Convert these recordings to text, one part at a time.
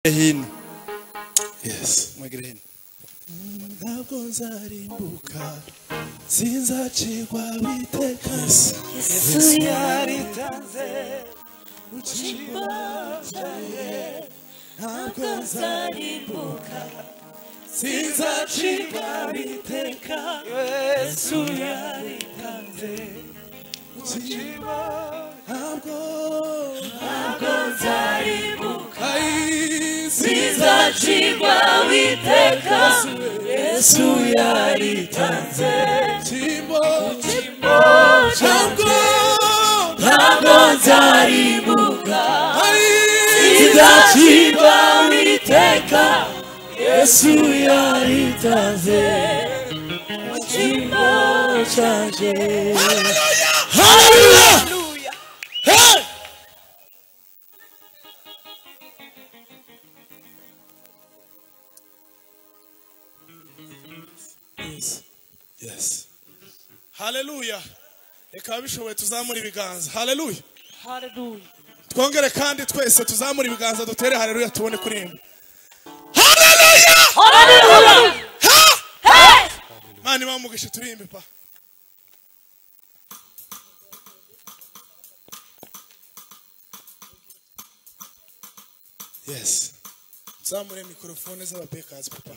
hino. Yes, mwegere hino. Ntabwo nzarimbuka sinzacirwa witeka. Yesu yaritanze ucibaye. Ntabwo nzarimbuka sinzacirwa witeka. Yesu yaritanze ucibaye. Ntabwo nzarimbuka sinzacirwa witeka. Yesu yaritanze ntabwo nzarimbuka sinzacirwa witeka. Yesu yaritanze mu cyimbo cyanjye. Haleluya, haleluya. Hey! Yes. Haleluya. Reka bishoboye tuzamura ibiganza. Haleluya. Haleluya. Twongere kandi twese tuzamura ibiganza dutere haleluya tubone kurimba. Haleluya. Haleluya. Hey! Mani bamugisha turimbe pa. Yes. Tuzamure mikrofone z'abapekazi papa.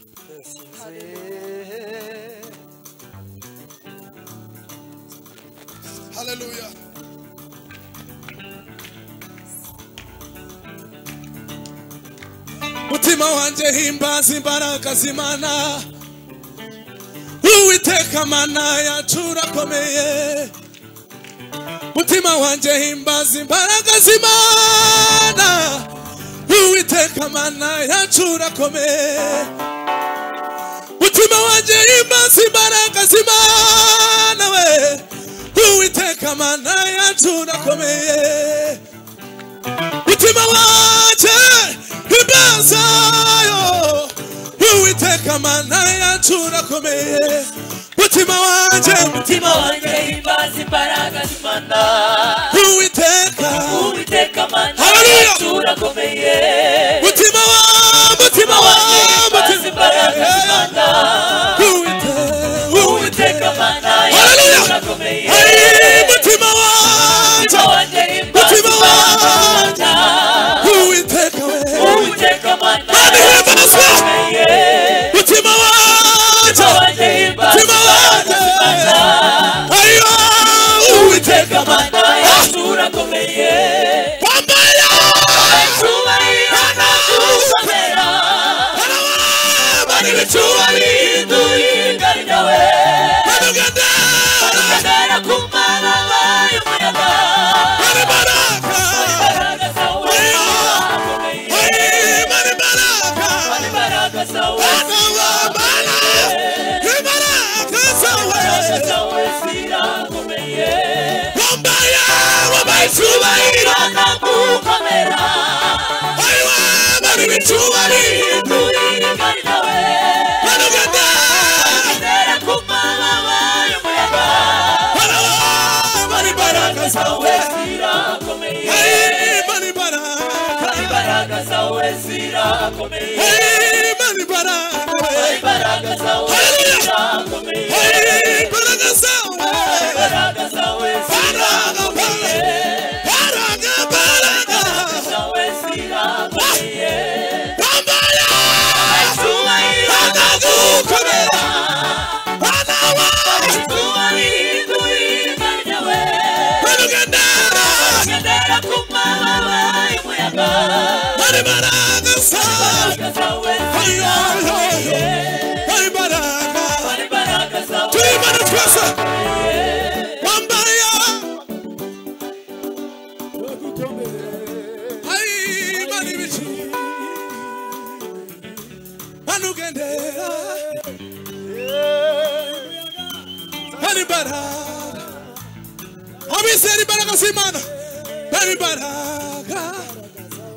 Haleluya. Mutima wanje himbaza imbaraga z'Imana. Uwiteka Mana yacu urakomeye. Mutima wanje himbaza imbaraga z'Imana. Uwiteka Mana yacu urakomeye. Mutima wanje himbaza imbaraga z'Imana we. Uwiteka Mana yacu urakomeye. Mutima wanje himbaza yo. Uwiteka Mana yacu urakomeye. Mutima wanje himbaza imbaraga z'Imana. Uwiteka Mana yacu urakomeye. Mutima wanje himbaza imbaraga z'Imana. Uwiteka Mana yacu urakomeye. Mutima wanje himbaza imbaraga z'Imana. Uwiteka Mana yacu urakomeye. Mutima wanje himbaza imbaraga z'Imana. Uwiteka Mana yacu urakomeye.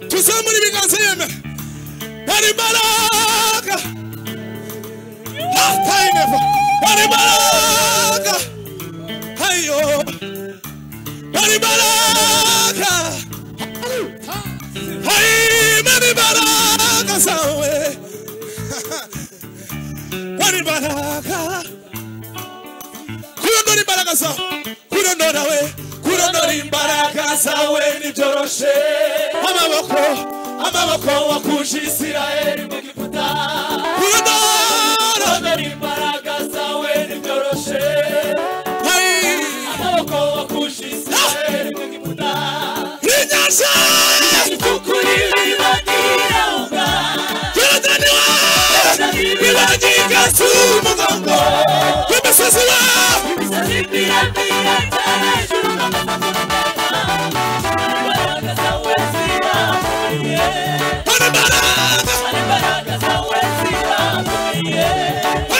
Tuzamuri biganza yeme. Hari baraka. Last time ever. Hari baraka. Hayo. Hari baraka. Hay mani baraka. imbaraga kurondora imbaraga zawe kurondora we kurondora imbaraga zawe nibyoroshe amaboko wakuje Isirayeli mu Egiputa kurondora imbaraga zawe nibyoroshe amaboko wakuje Isirayeli mu Egiputa inyanja itukuri bibagira unga bibagira sumugongo imisozi miremire cyane ijuru imbaraga zawe zirakomeye imbaraga zawe zirakomeye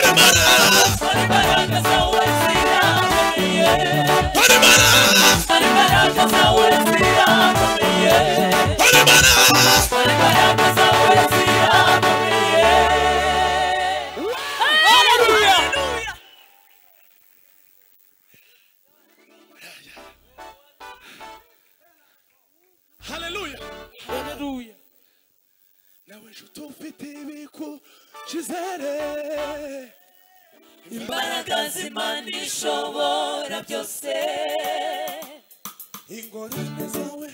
imbaraga zawe zirakomeye imbaraga zawe zirakomeye imbaraga zawe zirakomeye. Hallelujah. Hallelujah. Hallelujah. Nawe nshuti ufite ibikushizere imbaraga z'Imana ishobora byose ingorane zawe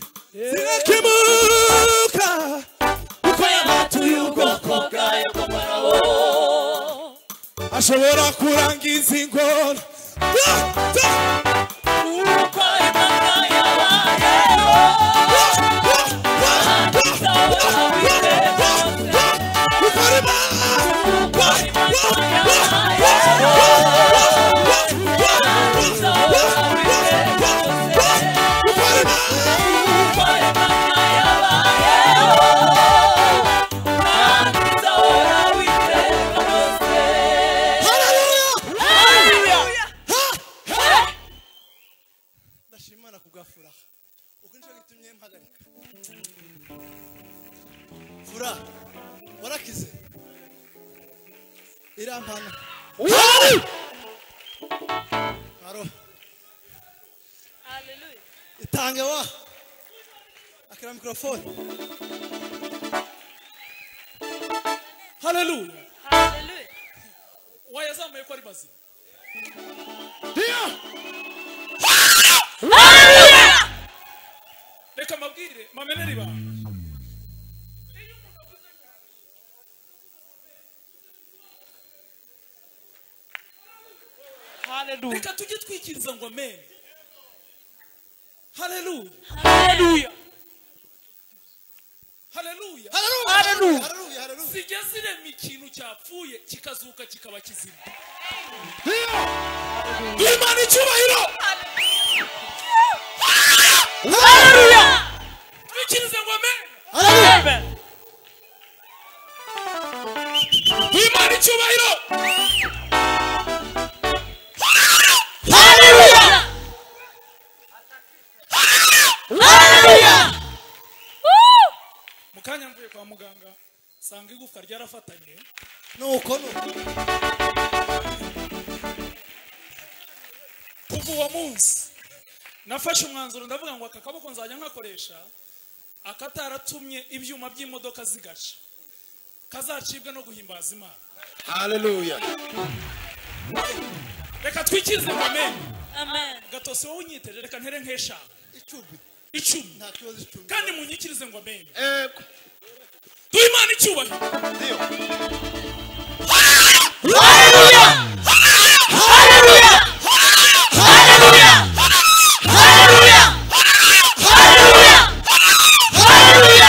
zirakemuka kuko yabatuye ubwoko bwayo bwo Farawo ashobora kurangiza ingorane uko Imana yabayeho ndashimana kubwafuraha uko nico gitumye mpagarika furaha warakize irampana aro haleluya itange wa akira mikrofoni haleluya haleluya wayazamuye ko ari bazima ndio haleluya reka mabwire mameneri ba haleluya reka tujye twikiriza ngo amen haleluya haleluya haleluya haleluya haleluya sigeze irema ikintu cyapfuye kikazuka kikaba kizima Imana icyubahiro haleluya twikiriza ngo amen haleluya Imana icyubahiro haleluya haleluya mukanya mvuye kwa muganga sanga igufwa ryarafatanye nuko kuva uwo munsi nafashe umwanzuro ndavuga ngo aka kaboko nzajya nkakoresha akataratumye ibyuma by'imodoka zigaca kazacibwe no guhimbaza Imana haleluya reka twikirize ngo amen amen gatose wowe unyiteje reka ntere nk'eshanu icumi nta kibazo icumi kandi munyikirize ngo amen duhe Imana icyubahiro ndio haleluya haleluya haleluya haleluya haleluya haleluya haleluya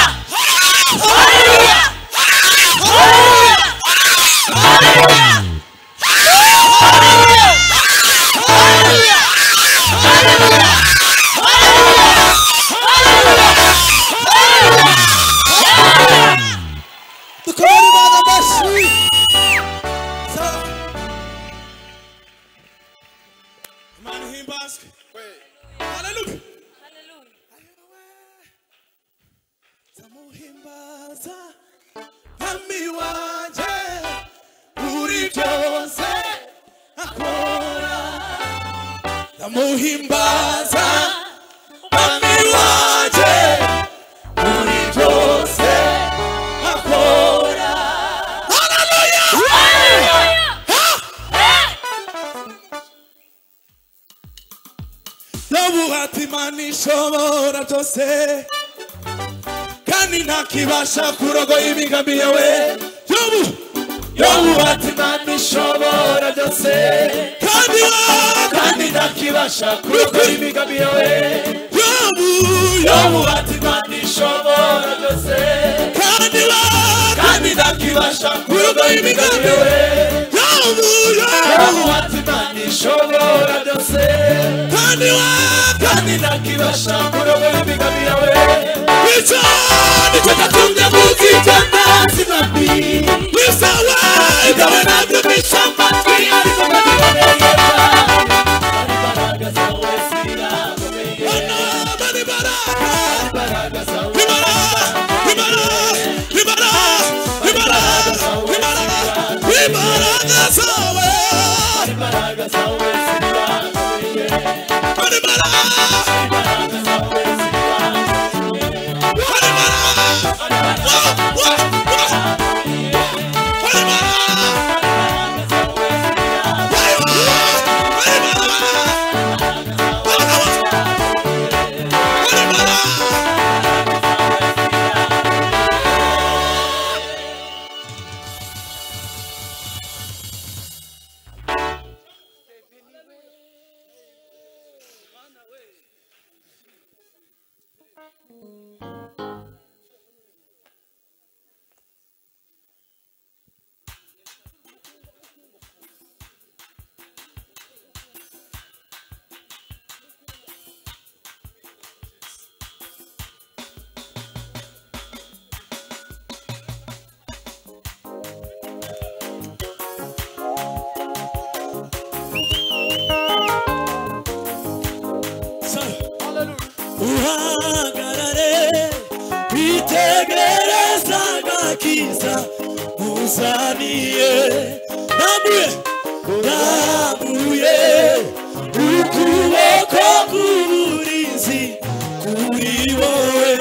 muhimbaza Mwami wanje uri byose akora haleluya haleluya Imana ishobora byose kandi ntakibasha kurogoya imigambi yawe. Yobu ati Imana ishobora byose kandi ntakibasha kurogoya imigambi yawe. Yobu ati Imana ishobora byose kandi ntakibasha kurogoya imigambi yawe. Yobu ati Imana ishobora byose kandi ntakibasha kurogoya imigambi yawe. Nicyo natumye muzigana sinambi bisawa ikawe nabyo bishamatwi ariko ndabiboneye imbaraga zawe zirakomeye. Imbaraga zawe uhagarare witegereza agakiza muzaniye. Namuye ukuboko k'uburinzi kuri wowe.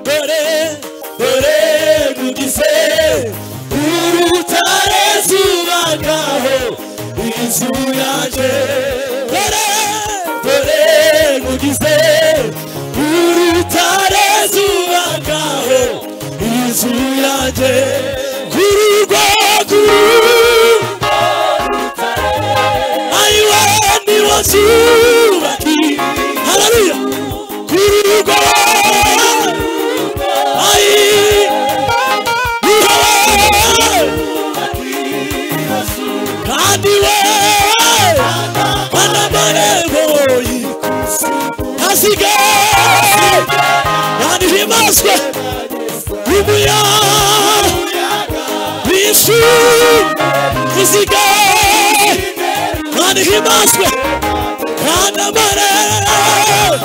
Dore mugize urutare zubakaho inzu yanjye. Dore mugize urutare zubakaho inzu yanjye. Kururwa ayiwe niwo zubaki. Haleluya. Kururwa kandi we anamarebo hasigaye kandi himaswe umuyaga w'isi hasigaye kandi himaswe kandi amarebo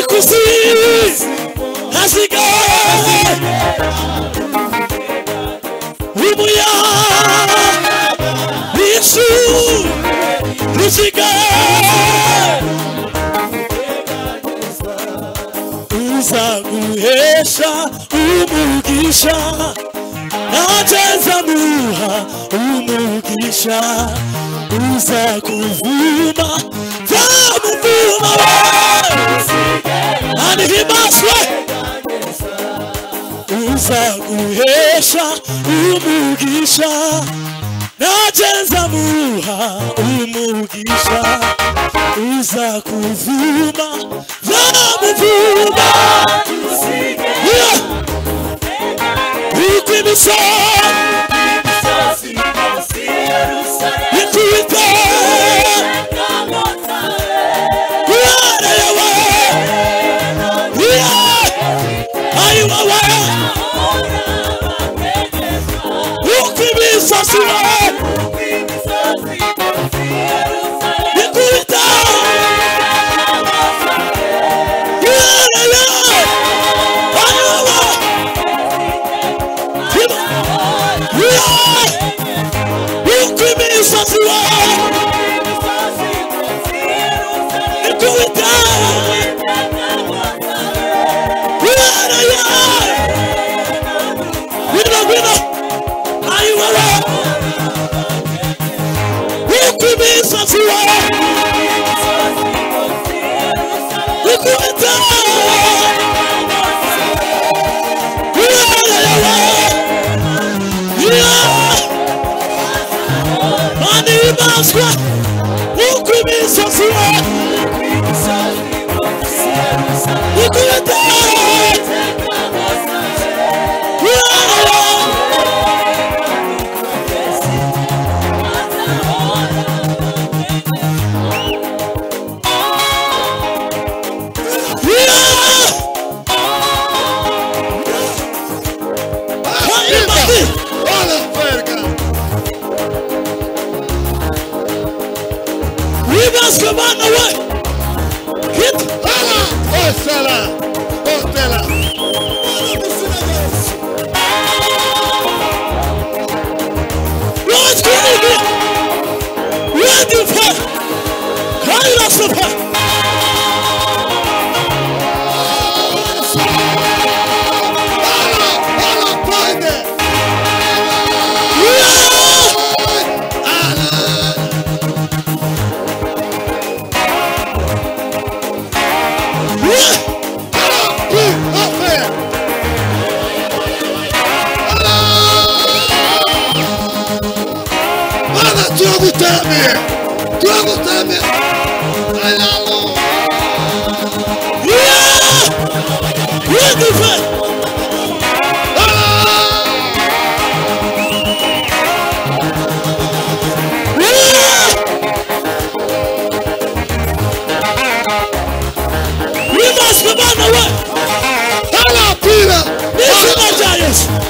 ikusi hasigaye umuyaga w'isi hasigaye uzaguhesha umugisha nateza muha umugisha. Uzakuvuma zamuvuma kandi himaswe. Uzaguhesha umugisha nateza muha umugisha. Uzakuvuma zamuvuma uko imisozi ikubita uwarewe ayiwawe uko imisozi ikubita himbazwa uko imisozi we ikubita Come away. Hit. Ostela. Ostela. Let's go. Ready for. Kaira Super. Tuagutame. Alalo. Yeah. Ready for. We must come on away. Hala pira. This is my giants.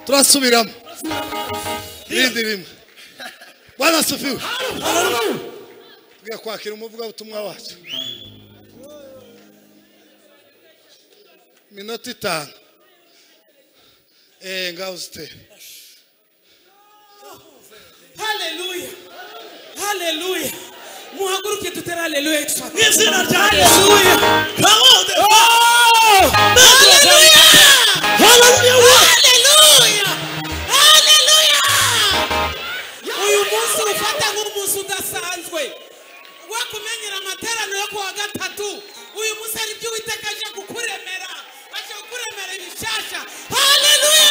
Turasubiramo indirimbo Bwana Sifiwe tugiye kwakira umuvuga butumwa wacu minota 5 ngaho zite Hallelujah Hallelujah muhaguruke tutera hallelujah izina rya Hallelujah come on Hallelujah Hallelujah ufata nk'umunsi udasanzwe wo kumenyera amateraniro yo kuwa gatatu uyu munsi ari byo Uwiteka aje kukuremera aje kukuremera ibishasha haleluya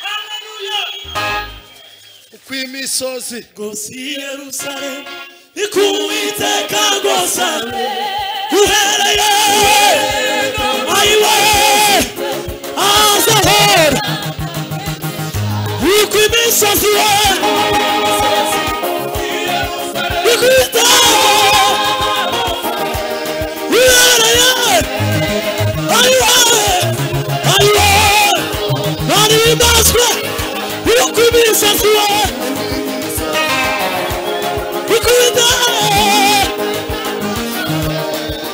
haleluya ukwimisozi gosi Yerusalemu ikuwiteka gosa uhereye ayiwe azahora ukwimisozi we ikuwiteka Uhimbazwe yuko imisatsi yawe ikunda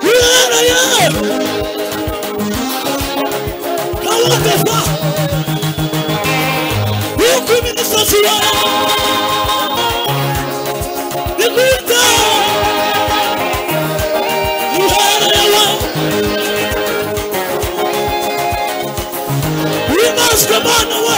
uhereye kawatefa yuko imisatsi yawe ikunda uhereye uhimbazwe Mana we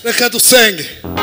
Reka dusenge.